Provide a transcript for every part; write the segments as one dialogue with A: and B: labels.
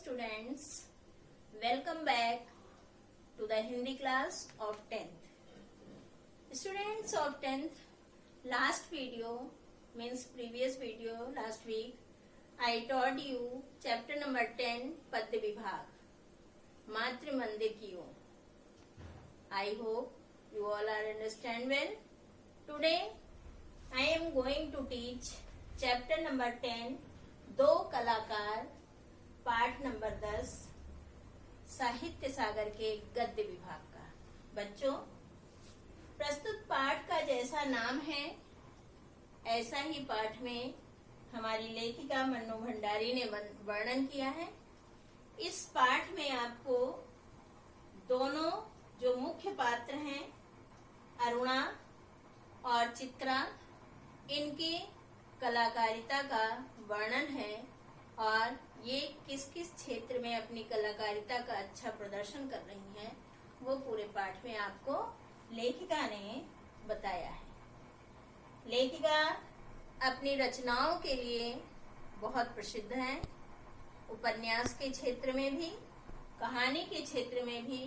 A: students, welcome back to the Hindi class of 10th. Students of 10th, last video means previous video last week I taught you chapter number 10 Padya Vibhag Matri Mandir ki ore. I hope you all are understand well. Today I am going to teach chapter number 10 दो कलाकार पाठ number 10 साहित्य सागर के गद्य विभाग का. बच्चों, प्रस्तुत पाठ का जैसा नाम है ऐसा ही पाठ में हमारी लेखिका मन्नू भंडारी ने वर्णन किया है. इस पाठ में आपको दोनों जो मुख्य पात्र हैं अरुणा और चित्रा, इनकी कलाकारिता का वर्णन है और ये किस किस क्षेत्र में अपनी कलाकारिता का अच्छा प्रदर्शन कर रही हैं वो पूरे पाठ में आपको लेखिका ने बताया है. लेखिका अपनी रचनाओं के लिए बहुत प्रसिद्ध हैं. उपन्यास के क्षेत्र में भी, कहानी के क्षेत्र में भी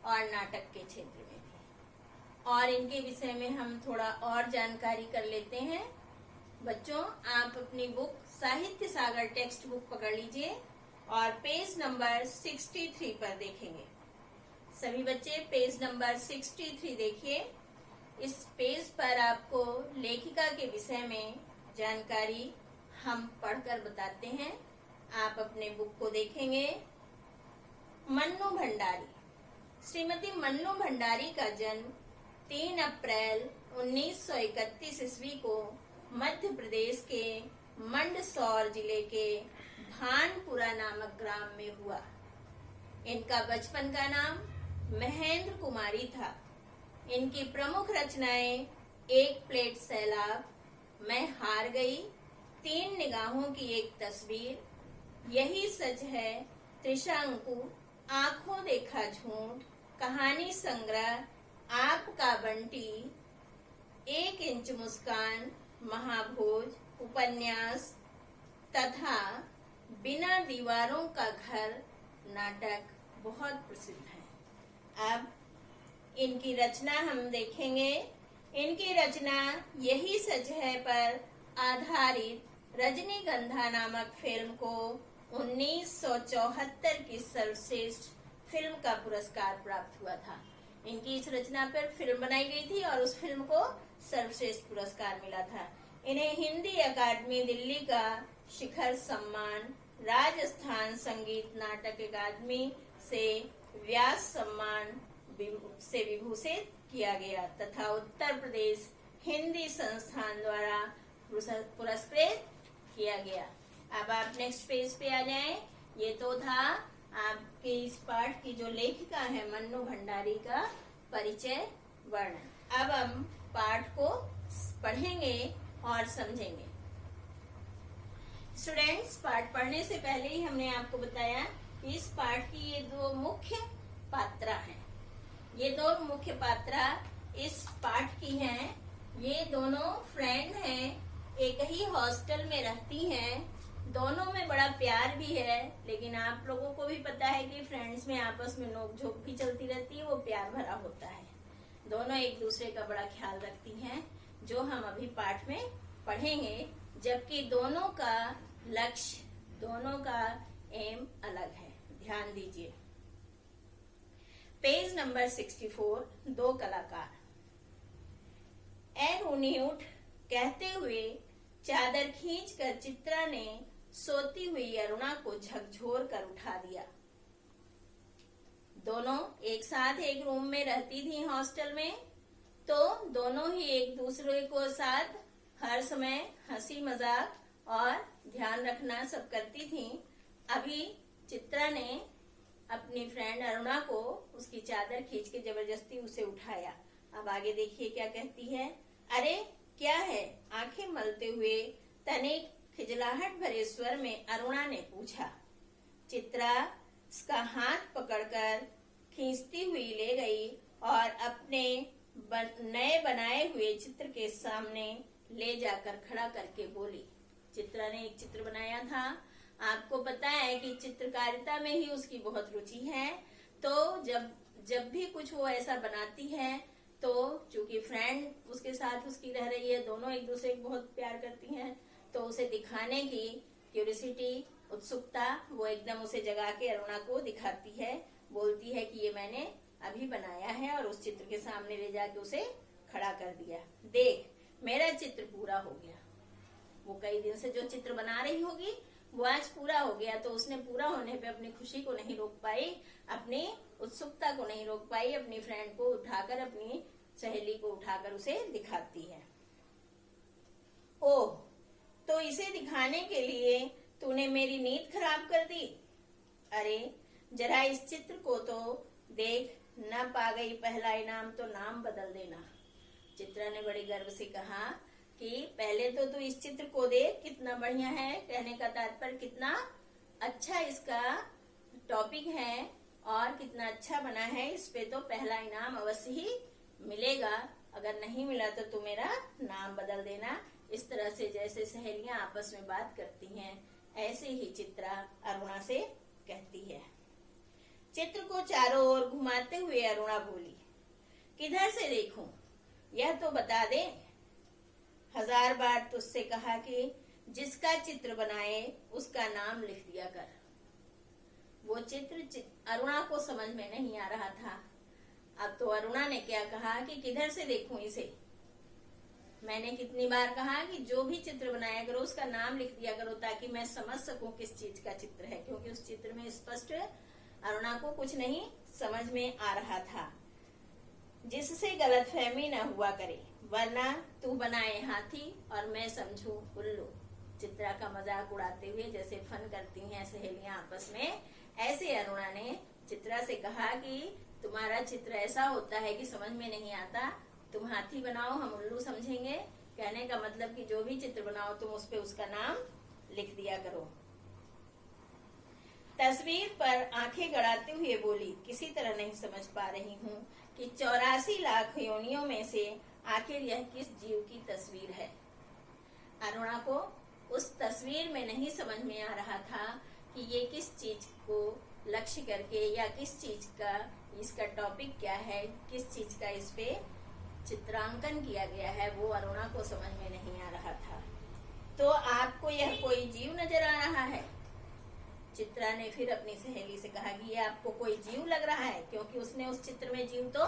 A: और नाटक के क्षेत्र में भी. और इनके विषय में हम थोड़ा और जानकारी कर लेते हैं. बच्चों, आप अपनी बुक साहित्य सागर टेक्स्ट बुक पकड़ लीजिए और पेज नंबर 63 पर देखेंगे. सभी बच्चे पेज नंबर 63 देखिए. इस पेज पर आपको लेखिका के विषय में जानकारी हम पढ़कर बताते हैं. आप अपने बुक को देखेंगे. मन्नू भंडारी. श्रीमती मन्नू भंडारी का जन्म 3 अप्रैल 1931 ईस्वी को मध्य प्रदेश के मंदसौर जिले के भानपुरा नामक ग्राम में हुआ. इनका बचपन का नाम महेंद्र कुमारी था. इनकी प्रमुख रचनाएं एक प्लेट सैलाब, मैं हार गई, 3 निगाहों की एक तस्वीर, यही सच है, त्रिशंकु, आंखों देखा झूठ, कहानी संग्रह, आपका बंटी, 1 इंच मुस्कान, महाभोज, उपन्यास तथा बिना दीवारों का घर नाटक बहुत प्रसिद्ध है. अब इनकी रचना हम देखेंगे. इनकी रचना यही सच है पर आधारित रजनीगंधा नामक फिल्म को 1974 की सर्वश्रेष्ठ फिल्म का पुरस्कार प्राप्त हुआ था. इनकी इस रचना पर फिल्म बनाई गई थी और उस फिल्म को सर्वश्रेष्ठ पुरस्कार मिला था. इन्हें हिंदी अकादमी दिल्ली का शिखर सम्मान, राजस्थान संगीत नाटक अकादमी से व्यास सम्मान से विभूषित किया गया तथा उत्तर प्रदेश हिंदी संस्थान द्वारा पुरस्कृत किया गया. अब आप नेक्स्ट पेज पे आ जाएं. ये तो था आपके इस पाठ की जो लेखिका है मन्नू भंडारी का परिचय वर्णन. अब हम पाठ को पढ़ेंगे और समझेंगे. स्टूडेंट्स, पाठ पढ़ने से पहले ही हमने आपको बताया कि इस पाठ की ये 2 मुख्य पात्रा हैं. ये 2 मुख्य पात्रा इस पाठ की हैं. ये दोनों फ्रेंड हैं, एक ही हॉस्टल में रहती हैं. दोनों में बड़ा प्यार भी है, लेकिन आप लोगों को भी पता है कि फ्रेंड्स में आपस में नोक-झोंक भी चलती रहती है, वो प्यार भरा होता है. दोनों एक दूसरे का बड़ा ख्याल रखती हैं, जो हम अभी पाठ में पढ़ेंगे. जबकि दोनों का लक्ष्य, दोनों का एम अलग है. ध्यान दीजिए. पेज नंबर 64 दो कलाकार. ए रूनी उठ कहते हुए चादर खींचकर चित्रा ने सोती हुई अरुणा को झकझोर कर उठा दिया. दोनों एक साथ एक रूम में रहती थी हॉस्टल में, तो दोनों ही एक दूसरे को साथ हर समय हंसी मजाक और ध्यान रखना सब करती थी. अभी चित्रा ने अपनी फ्रेंड अरुणा को उसकी चादर खींच के जबरदस्ती उसे उठाया. अब आगे देखिए क्या कहती है. अरे क्या है, आंखें मलते हुए तनिक खिजलाहट भरे स्वर में अरुणा ने पूछा. चित्रा उसका हाथ पकड़कर खींचती हुई ले गई और अपने नए बनाए हुए चित्र के सामने ले जाकर खड़ा करके बोली. चित्रा ने एक चित्र बनाया था आपको पता है कि चित्रकारिता में ही उसकी बहुत रुचि है। तो जब भी कुछ वो ऐसा बनाती है तो चूंकि फ्रेंड उसके साथ उसकी रह रही है, दोनों एक दूसरे को बहुत प्यार करती हैं, तो उसे दिखाने की क्यूरियोसिटी, उत्सुकता वो एकदम उसे जगा के अरुणा को दिखाती है। बोलती है कि ये मैंने अभी बनाया है, और उस चित्र के सामने ले जाके उसे खड़ा कर दिया। देख, मेरा चित्र पूरा हो गया। वो कई दिन से जो चित्र बना रही होगी वो आज पूरा हो गया। तो उसने पूरा होने पे अपनी खुशी को नहीं रोक पाई, अपनी उत्सुकता को नहीं रोक पाई, अपनी फ्रेंड को उठाकर, अपनी सहेली को उठाकर उसे दिखाती है। ओह, तो इसे दिखाने के लिए तूने मेरी नींद खराब कर दी। अरे जरा इस चित्र को तो देख, न पा गई पहला इनाम तो नाम बदल देना। चित्रा ने बड़े गर्व से कहा कि पहले तो तू इस चित्र को देख, कितना बढ़िया है। कहने का तात्पर्य कितना अच्छा इसका टॉपिक है और कितना अच्छा बना है। इस पे तो पहला इनाम अवश्य ही मिलेगा। अगर नहीं मिला तो तू मेरा नाम बदल देना। इस तरह से जैसे सहेलियां आपस में बात करती हैं, ऐसे ही चित्रा अरुणा से कहती है। चित्र को चारों ओर घुमाते हुए अरुणा बोली, किधर से देखूं, यह तो बता दे। 1000 बार तुझसे कहा कि जिसका चित्र बनाए उसका नाम लिख दिया कर। वो चित्र अरुणा को समझ में नहीं आ रहा था। अब तो अरुणा ने क्या कहा कि किधर से देखूं इसे। मैंने कितनी बार कहा कि जो भी चित्र बनाया करो उसका नाम लिख दिया करो, ताकि मैं समझ सकूं किस चीज का चित्र है, क्योंकि उस चित्र में स्पष्ट अरुणा को कुछ नहीं समझ में आ रहा था, जिससे गलतफहमी न हुआ करे, वरना तू बनाए हाथी और मैं समझू उल्लू। चित्रा का मजाक उड़ाते हुए जैसे फन करती हैं सहेलियां आपस में, ऐसे अरुणा ने चित्रा से कहा कि तुम्हारा चित्र ऐसा होता है कि समझ में नहीं आता, तुम हाथी बनाओ, हम उल्लू समझेंगे। कहने का मतलब कि जो भी चित्र बनाओ तुम उस पे उसका नाम लिख दिया करो। तस्वीर पर आंखें गड़ाते हुए बोली, किसी तरह नहीं समझ पा रही हूँ कि 84 लाख योनियों में से आखिर यह किस जीव की तस्वीर है। अरुणा को उस तस्वीर में नहीं समझ में आ रहा था कि ये किस चीज को लक्ष्य करके, या किस चीज का इसका टॉपिक क्या है, किस चीज का इस पे चित्रांकन किया गया है, वो अरुणा को समझ में नहीं आ रहा था। तो आपको यह कोई जीव नजर आ रहा है? चित्रा ने फिर अपनी सहेली से कहा कि ये आपको कोई जीव लग रहा है, क्योंकि उसने उस चित्र में जीव तो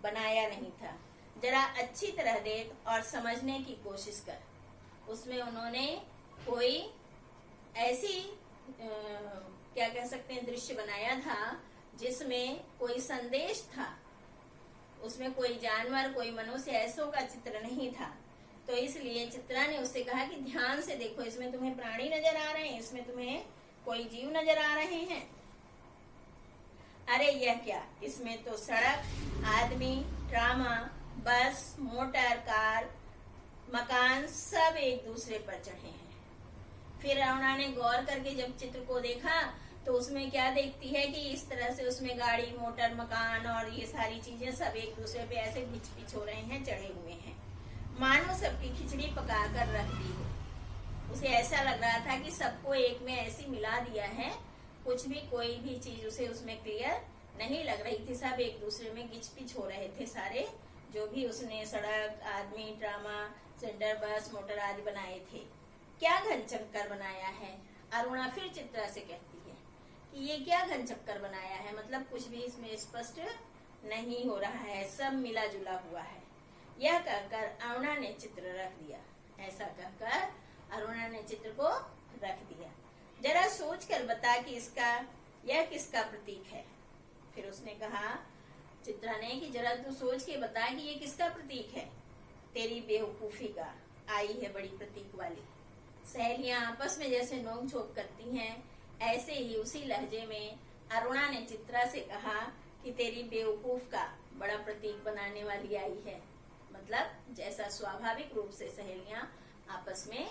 A: बनाया नहीं था। जरा अच्छी तरह देख और समझने की कोशिश कर। उसमें उन्होंने कोई ऐसी क्या कह सकते हैं दृश्य बनाया था जिसमें कोई संदेश था। उसमें कोई जानवर, कोई मनुष्य, ऐसों का चित्र नहीं था। तो इसलिए चित्रा ने उससे कहा कि ध्यान से देखो, इसमें तुम्हें प्राणी नजर आ रहे हैं, इसमें तुम्हें कोई जीव नजर आ रहे हैं। अरे यह क्या, इसमें तो सड़क, आदमी, ट्रामा, बस, मोटर, कार, मकान सब एक दूसरे पर चढ़े हैं। फिर अरुणा ने गौर करके जब चित्र को देखा तो उसमें क्या देखती है कि इस तरह से उसमें गाड़ी, मोटर, मकान और ये सारी चीजें सब एक दूसरे पे ऐसे घिच पिच हो रहे हैं, चढ़े हुए हैं, मानो सबकी खिचड़ी पका कर रख दी हो। उसे ऐसा लग रहा था कि सबको एक में ऐसी मिला दिया है, कुछ भी कोई भी चीज उसे उसमें क्लियर नहीं लग रही थी। सब एक दूसरे में घिच पिच हो रहे थे सारे, जो भी उसने सड़क, आदमी, ड्रामा, सेंटर, बस, मोटर आदि बनाए थे। क्या घन चक्कर बनाया है? अरुणा फिर चित्रा से कहती है कि ये क्या घन चक्कर बनाया है, मतलब कुछ भी इसमें स्पष्ट नहीं हो रहा है, सब मिला जुला हुआ है। यह कहकर अरुणा ने चित्र रख दिया। ऐसा कहकर अरुणा ने चित्र को रख दिया। जरा सोच कर बता कि यह किसका प्रतीक है। फिर उसने कहा चित्रा ने कि जरा तू सोच के बता कि ये किसका प्रतीक है। तेरी बेवकूफी का। आई है बड़ी प्रतीक वाली। सहेलियां आपस में जैसे नोक झोंक करती हैं, ऐसे ही उसी लहजे में अरुणा ने चित्रा से कहा कि तेरी बेवकूफ का बड़ा प्रतीक बनाने वाली आई है। मतलब जैसा स्वाभाविक रूप से सहेलियां आपस में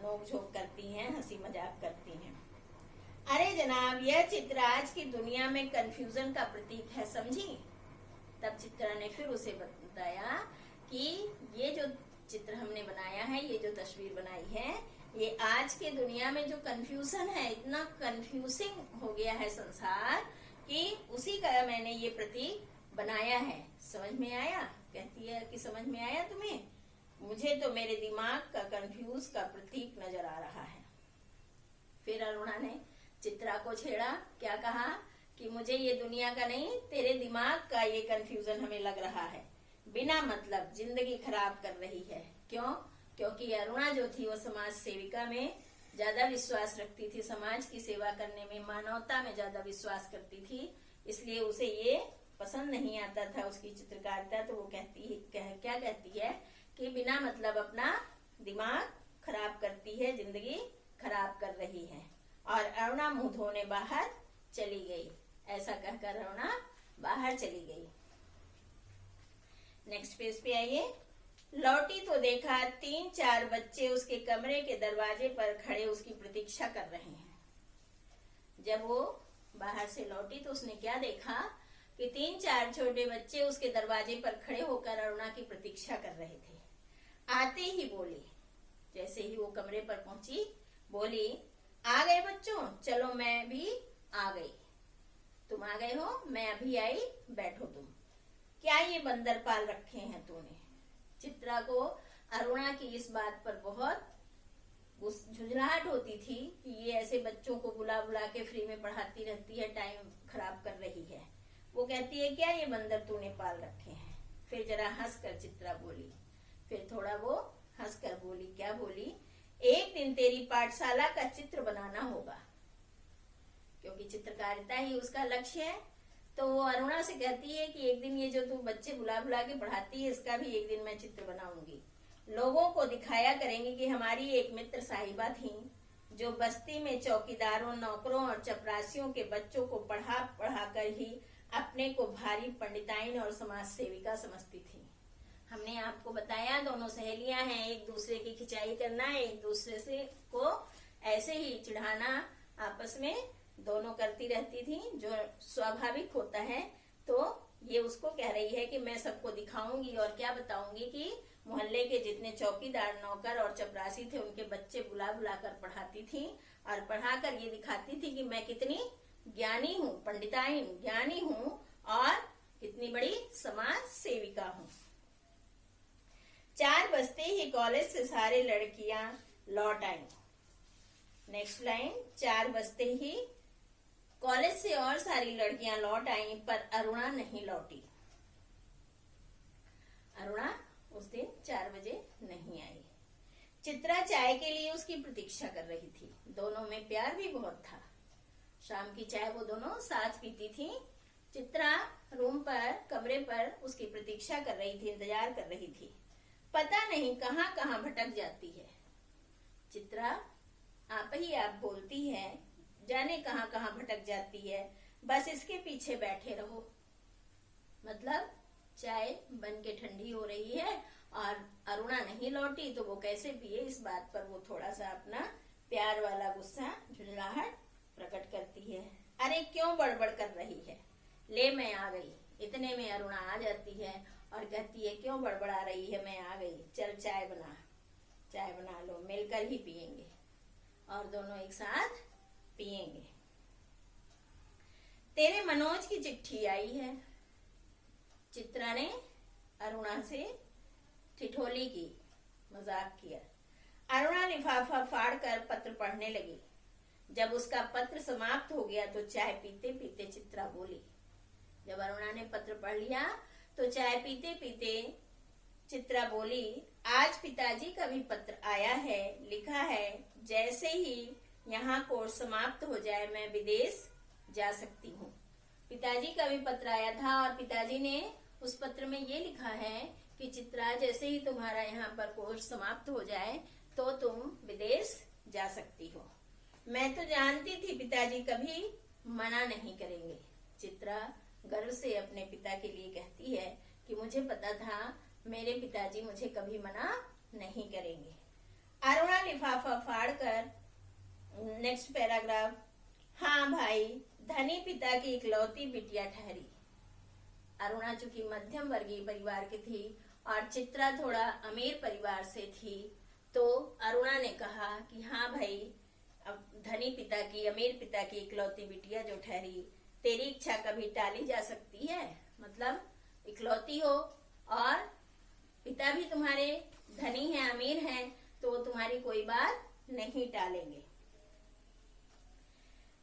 A: नोक झोंक करती हैं, हंसी मजाक करती हैं। अरे जनाब, यह चित्र आज की दुनिया में कंफ्यूजन का प्रतीक है, समझी। तब चित्रा ने फिर उसे बताया कि ये जो चित्र हमने बनाया है, ये जो तस्वीर बनाई है, ये आज के दुनिया में जो कंफ्यूजन है, इतना कंफ्यूजिंग हो गया है संसार कि उसी का मैंने ये प्रतीक बनाया है। समझ में आया? कहती है कि समझ में आया तुम्हें? मुझे तो मेरे दिमाग का कंफ्यूज का प्रतीक नजर आ रहा है। फिर अरुणा ने चित्रा को छेड़ा, क्या कहा कि मुझे ये दुनिया का नहीं, तेरे दिमाग का ये कंफ्यूजन हमें लग रहा है, बिना मतलब जिंदगी खराब कर रही है। क्यों? क्योंकि अरुणा जो थी वो समाज सेविका में ज्यादा विश्वास रखती थी, समाज की सेवा करने में, मानवता में ज्यादा विश्वास करती थी, इसलिए उसे ये पसंद नहीं आता था उसकी चित्रकारिता। तो वो क्या कहती है कि बिना मतलब अपना दिमाग खराब करती है, जिंदगी खराब कर रही है। और अरुणा मुंह धोने बाहर चली गई। ऐसा कहकर अरुणा बाहर चली गई। नेक्स्ट पेज पे आइए। लौटी तो देखा 3-4 बच्चे उसके कमरे के दरवाजे पर खड़े उसकी प्रतीक्षा कर रहे हैं। जब वो बाहर से लौटी तो उसने क्या देखा कि 3-4 छोटे बच्चे उसके दरवाजे पर खड़े होकर अरुणा की प्रतीक्षा कर रहे थे। आते ही बोली, जैसे ही वो कमरे पर पहुंची, बोली, आ गए बच्चों, चलो मैं भी आ गई। तुम आ गए हो? मैं अभी आई, बैठो तुम। क्या ये बंदर पाल रखे हैं तूने? चित्रा को अरुणा की इस बात पर बहुत झुंझलाहट होती थी कि ये ऐसे बच्चों को बुला बुला के फ्री में पढ़ाती रहती है, टाइम खराब कर रही है। वो कहती है, क्या ये बंदर तूने पाल रखे हैं? फिर जरा हंसकर चित्रा बोली, फिर थोड़ा वो हंसकर बोली, क्या बोली, एक दिन तेरी पाठशाला का चित्र बनाना होगा। क्योंकि चित्रकारिता ही उसका लक्ष्य है, तो वो अरुणा से कहती है कि एक दिन ये जो तू बच्चे बुला बुला के पढ़ाती है, इसका भी एक दिन मैं चित्र बनाऊंगी। लोगों को दिखाया करेंगे कि हमारी एक मित्र साहिबा थी जो बस्ती में चौकीदारों, नौकरों और चपरासियों के बच्चों को पढ़ा पढ़ा कर ही अपने को भारी पंडिताइन और समाज सेविका समझती थी। हमने आपको बताया दोनों सहेलियां हैं, एक दूसरे की खिंचाई करना, एक दूसरे से को ऐसे ही चिढ़ाना आपस में दोनों करती रहती थी, जो स्वाभाविक होता है। तो ये उसको कह रही है कि मैं सबको दिखाऊंगी और क्या बताऊंगी कि मोहल्ले के जितने चौकीदार, नौकर और चपरासी थे, उनके बच्चे बुला बुला कर पढ़ाती थी और पढ़ाकर ये दिखाती थी कि मैं कितनी ज्ञानी हूँ, पंडिताइन ज्ञानी हूँ और कितनी बड़ी समाज सेविका हूँ। 4 बजते ही कॉलेज से सारे लड़कियां लौट आई। नेक्स्ट लाइन, 4 बजते ही कॉलेज से और सारी लड़कियां लौट आई, पर अरुणा नहीं लौटी। अरुणा उस दिन 4 बजे नहीं आई। चित्रा चाय के लिए उसकी प्रतीक्षा कर रही थी। दोनों में प्यार भी बहुत था। शाम की चाय वो दोनों साथ पीती थी। चित्रा रूम पर, कमरे पर उसकी प्रतीक्षा कर रही थी, इंतजार कर रही थी। पता नहीं कहाँ कहाँ भटक जाती है चित्रा, आप ही आप बोलती है, जाने कहाँ कहाँ भटक जाती है, बस इसके पीछे बैठे रहो। मतलब चाय बन के ठंडी हो रही है और अरुणा नहीं लौटी तो वो कैसे पिए, इस बात पर वो थोड़ा सा अपना प्यार वाला गुस्सा, झुंझलाहट प्रकट करती है। अरे क्यों बड़बड़ कर रही है, ले मैं आ गई। इतने में अरुणा आ जाती है और कहती है, क्यों बड़बड़ा रही है, मैं आ गई, चल चाय बना लो, मिलकर ही पियेंगे और दोनों एक साथ पियेंगे। तेरे मनोज की चिट्ठी आई है। चित्रा ने अरुणा से ठिठोली की, मजाक किया। अरुणा लिफाफा फाड़कर पत्र पढ़ने लगी। जब उसका पत्र समाप्त हो गया तो चाय पीते पीते चित्रा बोली। जब अरुणा ने पत्र पढ़ लिया तो चाय पीते पीते चित्रा बोली, आज पिताजी का भी पत्र आया है, लिखा है जैसे ही यहाँ कोर्स समाप्त हो जाए मैं विदेश जा सकती हूँ। पिताजी का भी पत्र आया था और पिताजी ने उस पत्र में ये लिखा है कि चित्रा, जैसे ही तुम्हारा यहाँ पर कोर्स समाप्त हो जाए तो तुम विदेश जा सकती हो। मैं तो जानती थी पिताजी कभी मना नहीं करेंगे। चित्रा गर्व से अपने पिता के लिए कहती है कि मुझे पता था मेरे पिताजी मुझे कभी मना नहीं करेंगे। अरुणा लिफाफा फाड़कर, नेक्स्ट पैराग्राफ, हाँ भाई, धनी पिता की इकलौती बिटिया ठहरी। अरुणा चूंकि मध्यम वर्गीय परिवार की थी और चित्रा थोड़ा अमीर परिवार से थी, तो अरुणा ने कहा कि हाँ भाई, अब धनी पिता की, अमीर पिता की इकलौती बिटिया जो ठहरी, तेरी इच्छा कभी टाली जा सकती है? मतलब इकलौती हो और पिता भी तुम्हारे धनी हैं, अमीर हैं, तो वो तुम्हारी कोई बात नहीं टालेंगे।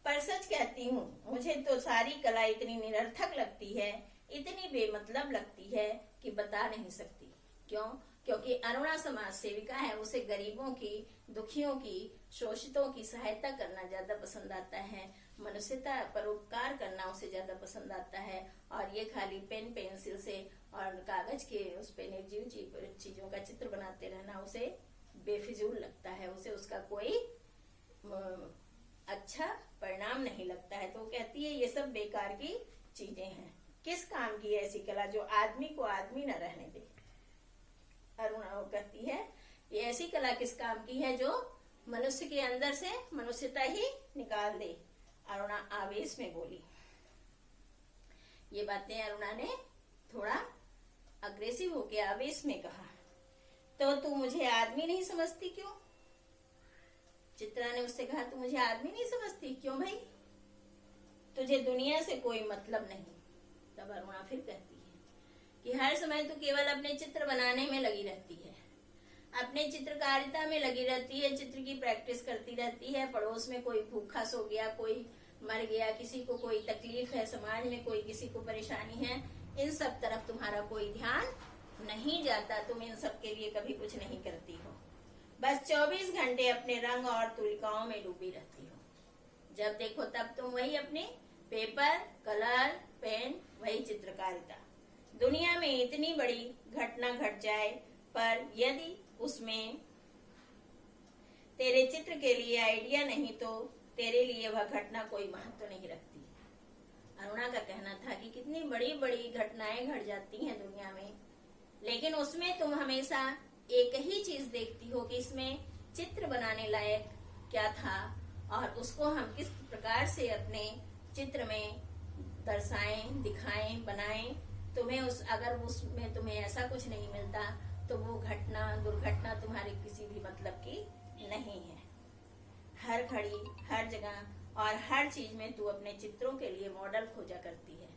A: पर सच कहती हूँ, मुझे तो सारी कला इतनी निरर्थक लगती है, इतनी बेमतलब लगती है कि बता नहीं सकती। क्यों? क्योंकि अरुणा समाज सेविका है, उसे गरीबों की, दुखियों की, शोषितों की सहायता करना ज्यादा पसंद आता है, मनुष्यता परोपकार करना उसे ज्यादा पसंद आता है, और ये खाली पेन पेंसिल से और कागज के उस पे निर्जीव चीजों का चित्र बनाते रहना उसे बेफिजूल लगता है, उसे उसका कोई अच्छा परिणाम नहीं लगता है। तो कहती है ये सब बेकार की चीजें हैं, किस काम की है ऐसी कला जो आदमी को आदमी न रहने दे। अरुणा कहती है ये ऐसी कला किस काम की है जो मनुष्य के अंदर से मनुष्यता ही निकाल दे। अरुणा आवेश में बोली। ये बातें अरुणा ने थोड़ा अग्रेसिव होकर आवेश में कहा। तो तू मुझे आदमी नहीं समझती क्यों? चित्रा ने उससे कहा, तू मुझे आदमी नहीं समझती क्यों भाई? तुझे दुनिया से कोई मतलब नहीं। तब अरुणा फिर कहती है कि हर समय तू केवल अपने चित्र बनाने में लगी रहती है, अपने चित्रकारिता में लगी रहती है, चित्र की प्रैक्टिस करती रहती है। पड़ोस में कोई भूखा सो गया, कोई मर गया, किसी को कोई तकलीफ है, समाज में कोई किसी को परेशानी है, इन सब तरफ तुम्हारा कोई ध्यान नहीं जाता। तुम इन सब के लिए कभी कुछ नहीं करती हो, बस 24 घंटे अपने रंग और तुलिकाओं में डूबी रहती हो। जब देखो तब तुम वही अपने पेपर, कलर, पेन, वही चित्रकारिता। दुनिया में इतनी बड़ी घटना घट जाए, पर यदि उसमें तेरे चित्र के लिए आइडिया नहीं तो तेरे लिए वह घटना कोई महत्व नहीं रखती। अरुणा का कहना था कि कितनी बड़ी बड़ी घटनाएं घट जाती हैं दुनिया में, लेकिन उसमें तुम हमेशा एक ही चीज देखती हो कि इसमें चित्र बनाने लायक क्या था और उसको हम किस प्रकार से अपने चित्र में दर्शाएं, दिखाएं, बनाएं। तुम्हें अगर उसमें तुम्हें ऐसा कुछ नहीं मिलता तो वो घटना, दुर्घटना तुम्हारे किसी भी मतलब की नहीं है। हर घड़ी, हर जगह और हर चीज में तू अपने चित्रों के लिए मॉडल खोजा करती है।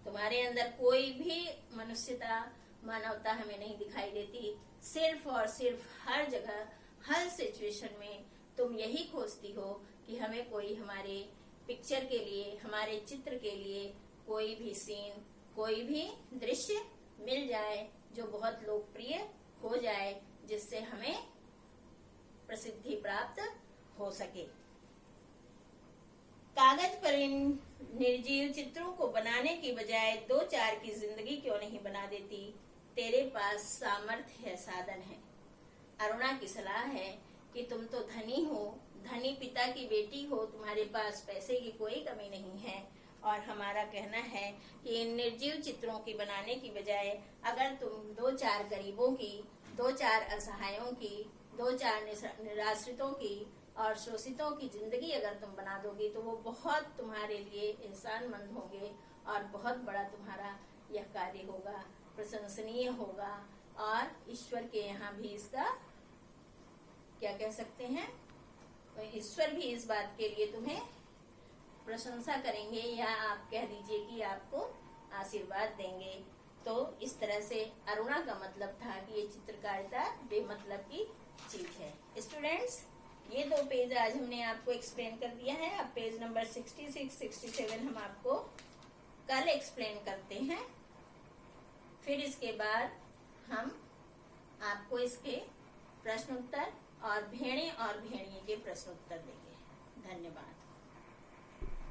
A: तुम्हारे अंदर कोई भी मनुष्यता, मानवता हमें नहीं दिखाई देती। सिर्फ और सिर्फ हर जगह, हर सिचुएशन में तुम यही खोजती हो कि हमें कोई हमारे पिक्चर के लिए, हमारे चित्र के लिए कोई भी सीन, कोई भी दृश्य मिल जाए जो बहुत लोकप्रिय हो जाए, जिससे हमें प्रसिद्धि प्राप्त हो सके। कागज पर इन निर्जीव चित्रों को बनाने की बजाय 2-4 की जिंदगी क्यों नहीं बना देती? तेरे पास सामर्थ्य है, साधन है। अरुणा की सलाह है कि तुम तो धनी हो, धनी पिता की बेटी हो, तुम्हारे पास पैसे की कोई कमी नहीं है, और हमारा कहना है कि इन निर्जीव चित्रों की बनाने की बजाय अगर तुम 2-4 गरीबों की, 2-4 असहायों की, 2-4 निराश्रितों की और शोषितों की जिंदगी अगर तुम बना दोगी तो वो बहुत तुम्हारे लिए एहसानमंद होंगे और बहुत बड़ा तुम्हारा यह कार्य होगा, प्रशंसनीय होगा, और ईश्वर के यहाँ भी इसका क्या कह सकते हैं, ईश्वर भी इस बात के लिए तुम्हें प्रशंसा करेंगे, या आप कह दीजिए कि आपको आशीर्वाद देंगे। तो इस तरह से अरुणा का मतलब था कि ये चित्रकारिता बेमतलब की चीज है। स्टूडेंट्स, ये 2 पेज आज हमने आपको एक्सप्लेन कर दिया है। अब पेज नंबर 66, 67 हम आपको कल एक्सप्लेन करते हैं। फिर इसके बाद हम आपको इसके प्रश्न उत्तर और भेड़े और भेड़िए के प्रश्न उत्तर देंगे। धन्यवाद।